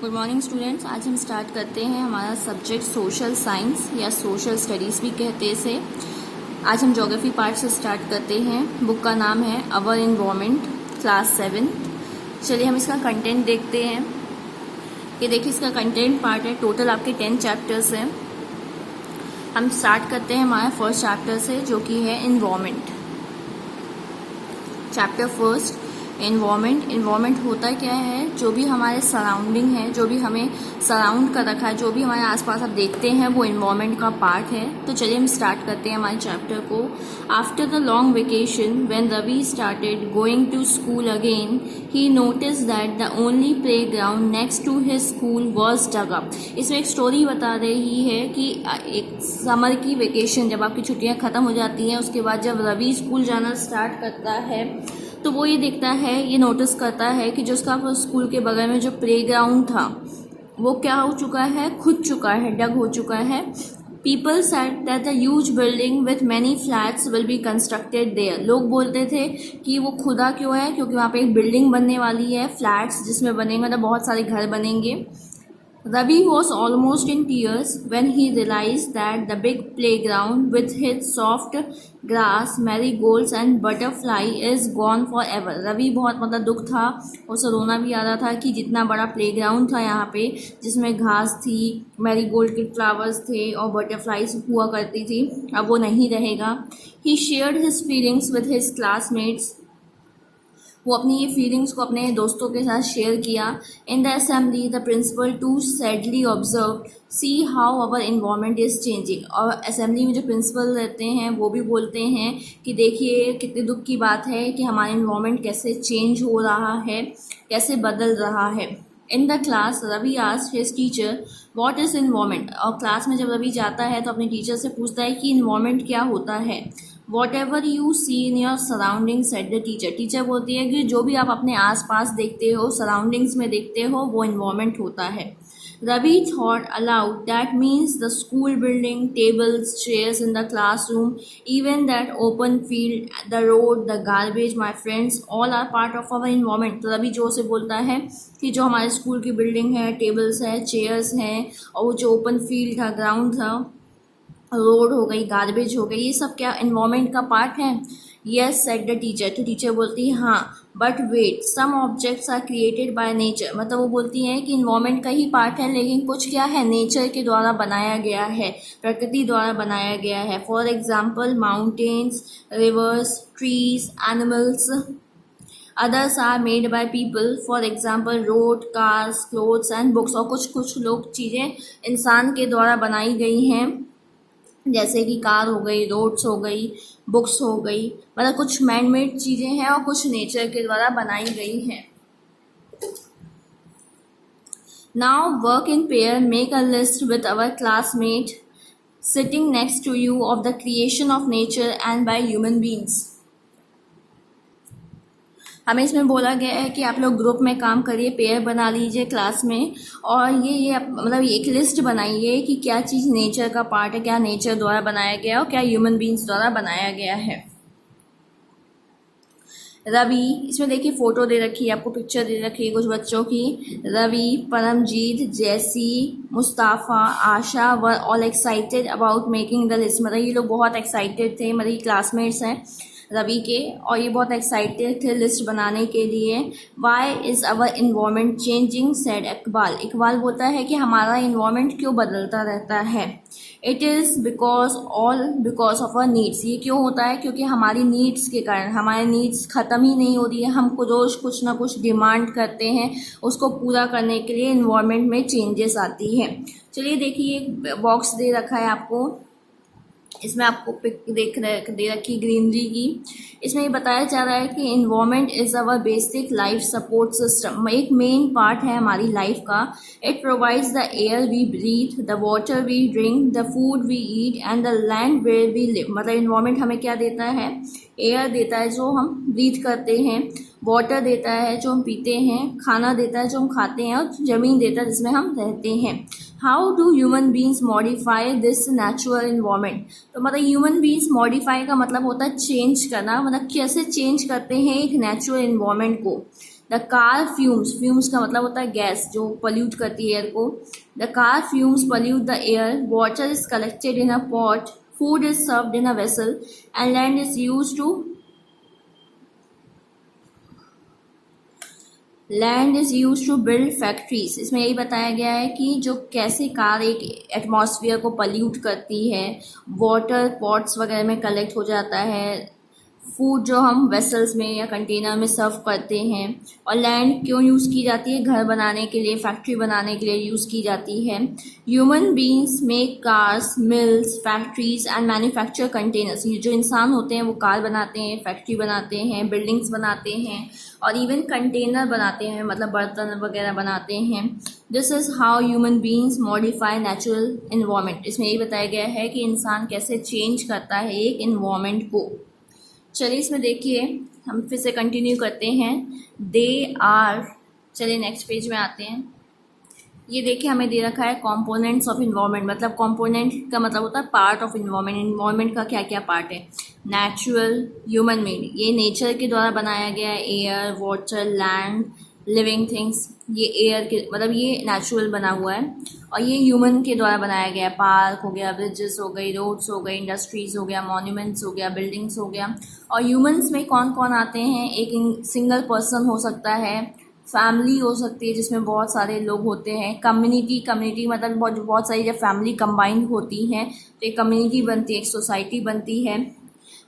Good morning students. आज हम start करते हैं हमारा सब्जेक्ट सोशल साइंस या सोशल स्टडीज़ भी कहते हैं इसे। आज हम ज्योग्राफी पार्ट से स्टार्ट करते हैं। बुक का नाम है अवर इन्वायरमेंट, क्लास 7। चलिए हम इसका कंटेंट देखते हैं। ये देखिए इसका कंटेंट पार्ट है। टोटल आपके 10 चैप्टर्स हैं। हम स्टार्ट करते हैं हमारा फर्स्ट चैप्टर से, जो कि है environment. Chapter first, environment. Environment होता क्या है? जो भी हमारे सराउंडिंग है, जो भी हमें सराउंड कर रखा है, जो भी हमारे आसपास आप देखते हैं, वो इन्वायरमेंट का पार्ट है। तो चलिए हम स्टार्ट करते हैं हमारे चैप्टर को। After the long vacation when Ravi started going to school again, he notice that the only play ground next to his school was dug up. इसमें एक स्टोरी बता रही है कि एक समर की वेकेशन, जब आपकी छुट्टियां खत्म हो जाती हैं, उसके बाद जब रवि स्कूल जाना स्टार्ट करता है, तो वो ये देखता है, ये नोटिस करता है कि जो उसका स्कूल के बगल में जो प्लेग्राउंड था, वो क्या हो चुका है? खुद चुका है, डग हो चुका है। People said that the huge building with many flats will be constructed there. लोग बोलते थे कि वो खुदा क्यों है? क्योंकि वहाँ पे एक बिल्डिंग बनने वाली है, फ्लैट्स जिसमें बनेंगे, मतलब बहुत सारे घर बनेंगे। Ravi was almost in tears when he realized that the big playground with its soft grass, marigolds and butterfly is gone forever. Ravi बहुत मतलब दुख था, उसे रोना भी आ रहा था कि जितना बड़ा प्लेग्राउंड था यहाँ पे, जिसमें घास थी, मैरीगोल्ड के फ्लावर्स थे और बटरफ्लाइज हुआ करती थी, अब वो नहीं रहेगा। He shared his feelings with his classmates. वो अपनी ये फीलिंग्स को अपने दोस्तों के साथ शेयर किया। In the assembly the principal to sadly observe see how our environment is changing. और असेंबली में जो प्रिंसिपल रहते हैं वो भी बोलते हैं कि देखिए कितने दुख की बात है कि हमारा इन्वायरमेंट कैसे चेंज हो रहा है, कैसे बदल रहा है। In the class Ravi asked his teacher what is environment. और क्लास में जब रवि जाता है तो अपने टीचर से पूछता है कि इन्वायरमेंट क्या होता है। Whatever you see in your surroundings, said the teacher. Teacher बोलती है कि जो भी आप अपने आसपास देखते हो, सराउंडिंग्स में देखते हो, वो इन्वायरमेंट होता है। Ravi thought aloud, that means the school building, tables, chairs in the classroom, even that open field, the road, the garbage, my friends, all are part of our environment. तो रवि जो से बोलता है कि जो हमारे स्कूल की बिल्डिंग है, टेबल्स है, चेयर्स हैं, और वो जो ओपन फील्ड था, ग्राउंड था, रोड हो गई, गार्बेज हो गई, ये सब क्या इन्वायरमेंट का पार्ट है? Yes said the teacher. तो टीचर बोलती है हाँ, but wait, some objects are created by nature. मतलब वो बोलती हैं कि इन्वायरमेंट का ही पार्ट है, लेकिन कुछ क्या है? नेचर के द्वारा बनाया गया है, प्रकृति द्वारा बनाया गया है। For example mountains, rivers, trees, animals. Others are made by people, for example road, cars, clothes and books. और कुछ लोग चीज़ें इंसान के द्वारा बनाई गई हैं, जैसे कि कार हो गई, रोड्स हो गई, बुक्स हो गई। मतलब कुछ मैन मेड चीज़ें हैं और कुछ नेचर के द्वारा बनाई गई हैं। Now work in pair, make a list with our classmate sitting next to you of the creation of nature and by human beings. हमें इसमें बोला गया है कि आप लोग ग्रुप में काम करिए, पेयर बना लीजिए क्लास में, और ये मतलब एक लिस्ट बनाइए कि क्या चीज़ नेचर का पार्ट है, क्या नेचर द्वारा बनाया गया है और क्या ह्यूमन बींग्स द्वारा बनाया गया है। रवि, इसमें देखिए फोटो दे रखी है आपको, पिक्चर दे रखी है कुछ बच्चों की। Ravi, Paramjeet, Jassi, Mustafa, Asha were all excited about making the list. मतलब ये लोग बहुत एक्साइटेड थे, मतलब ये क्लासमेट्स हैं रवि के, और ये बहुत एक्साइटेड थे लिस्ट बनाने के लिए। Why is our environment changing, said Iqbal. Iqbal बोलता है कि हमारा इन्वायरमेंट क्यों बदलता रहता है। It is because because of our needs. ये क्यों होता है? क्योंकि हमारी नीड्स के कारण, हमारी नीड्स ख़त्म ही नहीं हो रही है, हम रोज़ कुछ ना कुछ डिमांड करते हैं, उसको पूरा करने के लिए इन्वायरमेंट में चेंजेस आती हैं। चलिए देखिए, एक बॉक्स दे रखा है आपको, इसमें आपको पिक दे रखी ग्रीनरी की। इसमें ये बताया जा रहा है कि environment is our basic life support system. एक मेन पार्ट है हमारी लाइफ का। It provides the air we breathe, the water we drink, the food we eat and the land where we live. मतलब इन्वायरमेंट हमें क्या देता है? Air देता है जो हम ब्रीथ करते हैं, वाटर देता है जो हम पीते हैं, खाना देता है जो हम खाते हैं, और ज़मीन देता है जिसमें हम रहते हैं। How do human beings modify this natural environment. तो मतलब ह्यूमन बींग्स मॉडिफाई का मतलब होता है चेंज करना, मतलब कैसे चेंज करते हैं एक नेचुरल इन्वायरमेंट को। द कार फ्यूम्स, फ्यूम्स का मतलब होता है गैस जो पॉल्यूट करती है एयर को। The car fumes pollute the air, water is collected in a pot, food is served in a vessel and land is used to land is use to build factories. इसमें यही बताया गया है कि जो कैसे कार एक एटमॉस्फेयर को पल्यूट करती है, वाटर पॉट्स वगैरह में कलेक्ट हो जाता है, फूड जो हम वेसल्स में या कंटेनर में सर्व करते हैं, और लैंड क्यों यूज़ की जाती है, घर बनाने के लिए, फैक्ट्री बनाने के लिए यूज़ की जाती है। Human beings make cars, mills, factories and manufacture containers. जो इंसान होते हैं वो कार बनाते हैं, फैक्ट्री बनाते हैं, बिल्डिंग्स बनाते हैं और इवन कंटेनर बनाते हैं, मतलब बर्तन वगैरह बनाते हैं। This is how human beings modify natural environment. इसमें यही बताया गया है कि इंसान कैसे चेंज करता है एक इन्वायरमेंट को। चलिए इसमें देखिए, हम फिर से कंटिन्यू करते हैं। दे आर, चलिए नेक्स्ट पेज में आते हैं। ये देखिए हमें दे रखा है कंपोनेंट्स ऑफ इन्वायरमेंट, मतलब कंपोनेंट का मतलब होता है पार्ट ऑफ इन्वायरमेंट। इन्वायरमेंट का क्या क्या पार्ट है? नेचुरल, ह्यूमन मेड, ये नेचर के द्वारा बनाया गया है। Air, water, land, living things, ये एयर के मतलब ये नेचुरल बना हुआ है। और ये ह्यूमन के द्वारा बनाया गया है। पार्क हो गया, ब्रिजेस हो गई, रोड्स हो गई, इंडस्ट्रीज हो गया, मॉन्यूमेंट्स हो गया, बिल्डिंग्स हो गया। और ह्यूमन्स में कौन कौन आते हैं? एक सिंगल पर्सन हो सकता है, फैमिली हो सकती है जिसमें बहुत सारे लोग होते हैं, कम्युनिटी मतलब बहुत सारी जब फैमिली कंबाइंड होती हैं तो एक कम्युनिटी बनती है, एक सोसाइटी बनती है।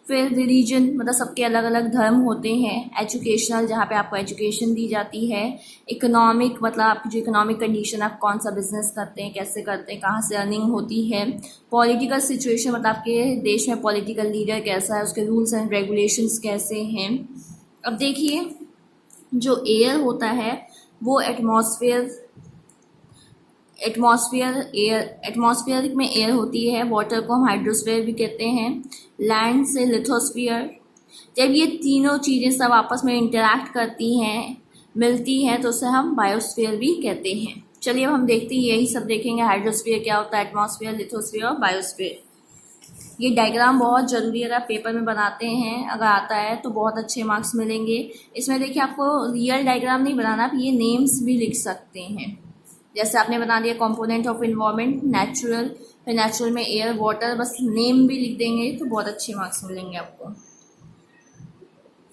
फिर रिलीजन, मतलब सबके अलग अलग धर्म होते हैं। एजुकेशनल, जहाँ पे आपको एजुकेशन दी जाती है। इकोनॉमिक, मतलब आपकी जो इकोनॉमिक कंडीशन, आप कौन सा बिजनेस करते हैं, कैसे करते हैं, कहाँ से अर्निंग होती है। पॉलिटिकल सिचुएशन, मतलब आपके देश में पॉलिटिकल लीडर कैसा है, उसके रूल्स एंड रेगुलेशंस कैसे हैं। अब देखिए, जो एयर होता है वो एटमॉस्फेयर में एयर होती है। वाटर को हम हाइड्रोस्फीयर भी कहते हैं। लैंड से लिथोस्फीयर। जब ये तीनों चीज़ें सब आपस में इंटरैक्ट करती हैं, मिलती हैं, तो उसे हम बायोस्फीयर भी कहते हैं। चलिए अब हम देखते हैं, यही सब देखेंगे। हाइड्रोस्फीयर क्या होता है, एटमॉस्फेयर, लिथोस्फीयर और बायोस्फीयर। ये डायग्राम बहुत ज़रूरी है, अगर पेपर में बनाते हैं, अगर आता है तो बहुत अच्छे मार्क्स मिलेंगे। इसमें देखिए आपको रियल डायग्राम नहीं बनाना, आप ये नेम्स भी लिख सकते हैं। जैसे आपने बना दिया कंपोनेंट ऑफ इन्वायरमेंट, नेचुरल, फिर नेचुरल में एयर, वाटर, बस नेम भी लिख देंगे तो बहुत अच्छे मार्क्स मिलेंगे आपको।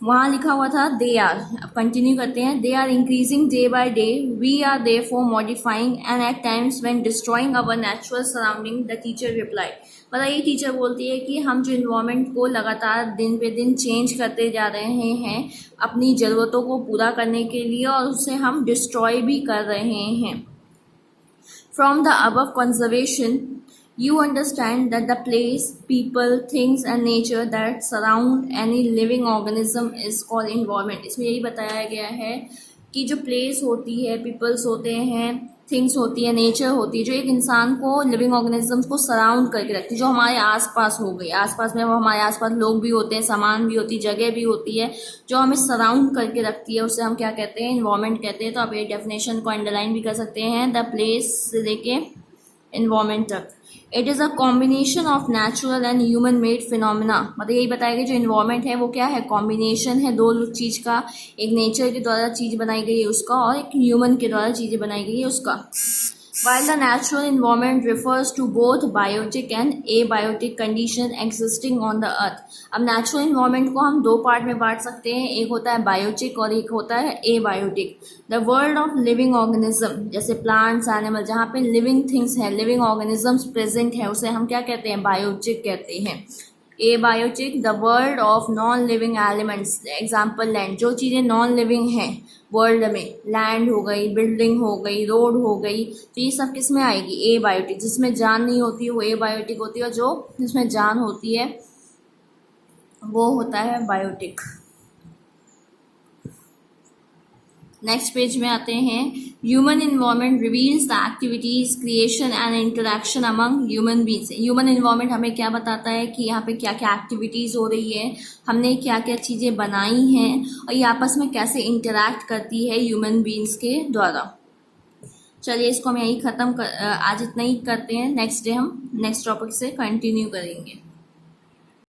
वहाँ लिखा हुआ था दे आर, अब कंटिन्यू करते हैं। They are increasing day by day, we are therefore modifying and at times when destroying our natural surrounding, the teacher reply. मतलब ये टीचर बोलती है कि हम जो इन्वायरमेंट को लगातार दिन पे दिन चेंज करते जा रहे हैं अपनी ज़रूरतों को पूरा करने के लिए, और उसे हम डिस्ट्रॉय भी कर रहे हैं। From the above conservation, you understand that the place, people, things and nature that surround any living organism is called environment। इसमें यही बताया गया है कि जो प्लेस होती है, पीपल्स होते हैं, थिंग्स होती है, नेचर होती है, जो एक इंसान को, लिविंग ऑर्गेनिजम्स को सराउंड करके रखती है, जो हमारे आसपास हो गई। आसपास में वो हमारे आसपास लोग भी होते हैं, सामान भी होती है, जगह भी होती है, जो हमें सराउंड करके रखती है, उसे हम क्या कहते हैं? इन्वायरमेंट कहते हैं। तो आप ये डेफिनेशन को अंडरलाइन भी कर सकते हैं, द प्लेस से लेके इन्वायरमेंट तक। It is a combination of natural and human made phenomena. मतलब यही बताया गया जो इन्वायरमेंट है वो क्या है? कॉम्बिनेशन है दो चीज़ का। एक नेचर के द्वारा चीज़ बनाई गई है उसका, और एक ह्यूमन के द्वारा चीज़ें बनाई गई है उसका। While the natural environment refers to both biotic and abiotic condition existing on the earth। अब नेचुरल इन्वायरमेंट को हम दो पार्ट में बांट सकते हैं, एक होता है बायोटिक और एक होता है abiotic. The world of living organism, जैसे प्लांट्स, एनिमल, जहाँ पे लिविंग थिंग्स है, लिविंग ऑर्गेनिजम्स प्रेजेंट है, उसे हम क्या कहते हैं? बायोटिक कहते हैं। Abiotic, the world of non living elements, example land, जो चीज़ें नॉन लिविंग हैं वर्ल्ड में, लैंड हो गई, बिल्डिंग हो गई, रोड हो गई, तो ये सब किस में आएगी? एबायोटिक। जिसमें जान नहीं होती है वो एबायोटिक होती है, और जो जिसमें जान होती है वो होता है बायोटिक। नेक्स्ट पेज में आते हैं। Human environment reveals the activities, creation and interaction among human beings. Human environment हमें क्या बताता है कि यहाँ पे क्या क्या एक्टिविटीज़ हो रही है, हमने क्या क्या चीज़ें बनाई हैं, और ये आपस में कैसे इंटरैक्ट करती है ह्यूमन बींग्स के द्वारा। चलिए इसको हम यही ख़त्म कर, आज इतना ही करते हैं। नेक्स्ट डे हम नेक्स्ट टॉपिक से कंटिन्यू करेंगे।